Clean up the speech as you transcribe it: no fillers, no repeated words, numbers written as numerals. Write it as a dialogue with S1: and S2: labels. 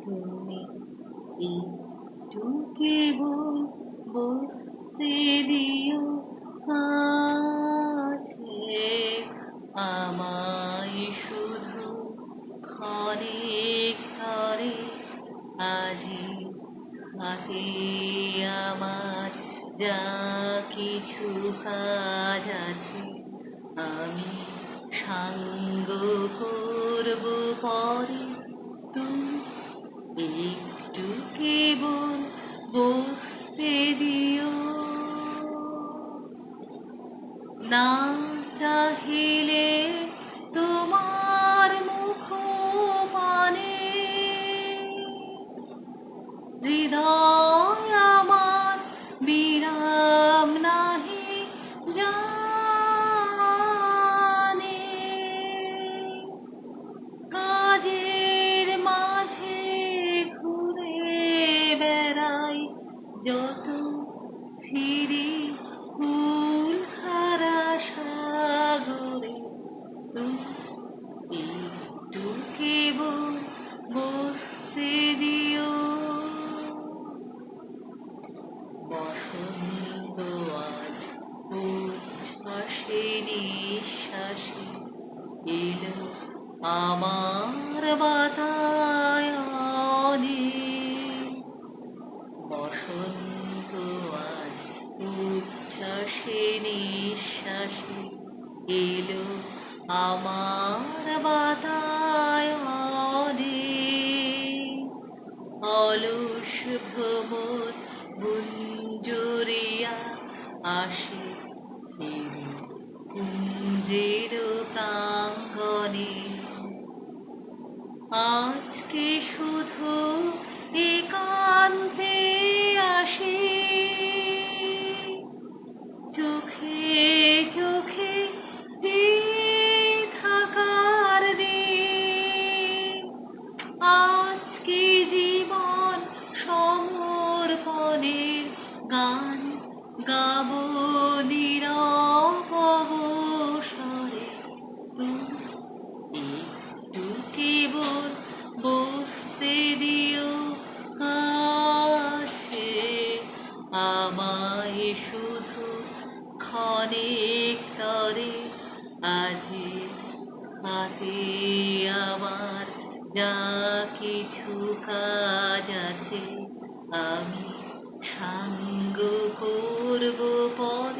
S1: তুমি একটু কেবল বসতে দিও কাছে, আমায় শুধু ক্ষণিক তরে আজি হাতে আমার যা কিছু কাজ আছে আমি সাঙ্গ করব পরে। তুমি একটু কেবল বসতে দিও, না চাহিলে তোমার মুখ পানে হৃদয় আমার বিরাম নাহি জানে। কাজের মাঝে ঘুরে বেড়াই যত, ফিরি কুল হারা সাগরে। তুমি একটু কেবল বসতে দিও। বসন্ত আজ উচ্ছ্বাসে নিঃশ্বাসে এলো আমার বাতায়নে। বসন্ত আজ উচ্ছ্বাসে নিঃশ্বাসে এলো আমার বাতায়নে। অলস ভ্রমর গুঞ্জরিয়া আসে ফিরে কুঞ্জের প্রাঙ্গণে। আজকে শুধু একান্তে আসি, চোখে চোখে যে থাকার দিন। আজকে জীবন সমর্পণের গান গাবো নীরব অবসরে। তুমি একটু কেবল বসতে দিও কাছে, আমায় শুধু ক্ষণিক তরে আজি হাতে আমার যা কিছু কাজ আছে আমি সাঙ্গ করব পরে।